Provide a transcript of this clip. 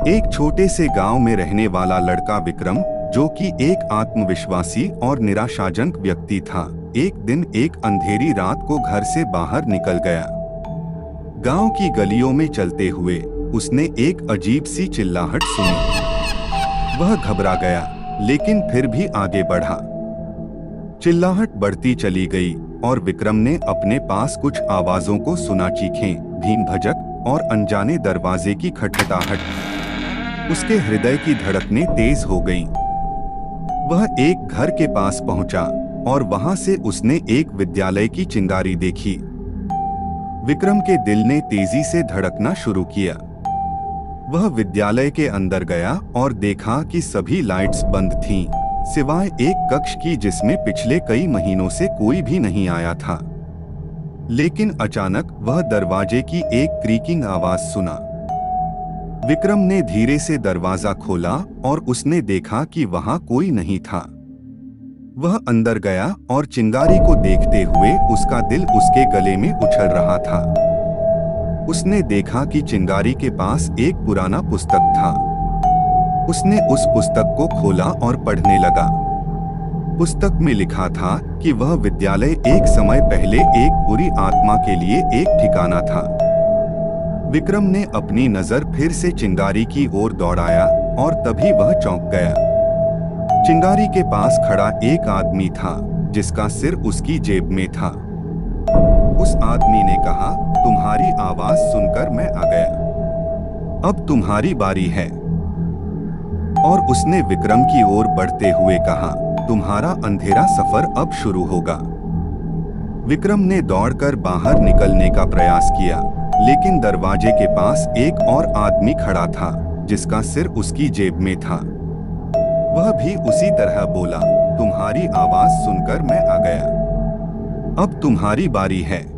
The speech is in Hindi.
एक छोटे से गांव में रहने वाला लड़का विक्रम, जो कि एक आत्मविश्वासी और निराशाजनक व्यक्ति था, एक दिन एक अंधेरी रात को घर से बाहर निकल गया। गांव की गलियों में चलते हुए उसने एक अजीब सी चिल्लाहट सुनी। वह घबरा गया, लेकिन फिर भी आगे बढ़ा। चिल्लाहट बढ़ती चली गई और विक्रम ने अपने पास कुछ आवाजों को सुना। चीखें, भीम भजक और अनजाने दरवाजे की खटखटाहट। उसके हृदय की धड़कनें तेज हो गईं। वह एक घर के पास पहुंचा और वहां से उसने एक विद्यालय की चिंगारी देखी। विक्रम के दिल ने तेजी से धड़कना शुरू किया। वह विद्यालय के अंदर गया और देखा कि सभी लाइट्स बंद थीं, सिवाय एक कक्ष की जिसमें पिछले कई महीनों से कोई भी नहीं आया था। लेकिन अचानक वह दरवाजे की एक क्रीकिंग आवाज सुना। विक्रम ने धीरे से दरवाजा खोला और उसने देखा कि वहां कोई नहीं था। वह अंदर गया और चिंगारी को देखते हुए उसका दिल उसके गले में उछल रहा था। उसने देखा कि चिंगारी के पास एक पुराना पुस्तक था। उसने उस पुस्तक को खोला और पढ़ने लगा। पुस्तक में लिखा था कि वह विद्यालय एक समय पहले एक बुरी आत्मा के लिए एक ठिकाना था। विक्रम ने अपनी नजर फिर से चिंगारी की ओर दौड़ाया और तभी वह चौंक गया। चिंगारी के पास खड़ा एक आदमी था, जिसका सिर उसकी जेब में था। उस आदमी ने कहा, तुम्हारी आवाज सुनकर मैं आ गया। अब तुम्हारी बारी है। और उसने विक्रम की ओर बढ़ते हुए कहा, तुम्हारा अंधेरा सफर अब शुरू होगा। विक्रम ने दौड़कर बाहर निकलने का प्रयास किया, लेकिन दरवाजे के पास एक और आदमी खड़ा था, जिसका सिर उसकी जेब में था। वह भी उसी तरह बोला, तुम्हारी आवाज सुनकर मैं आ गया। अब तुम्हारी बारी है।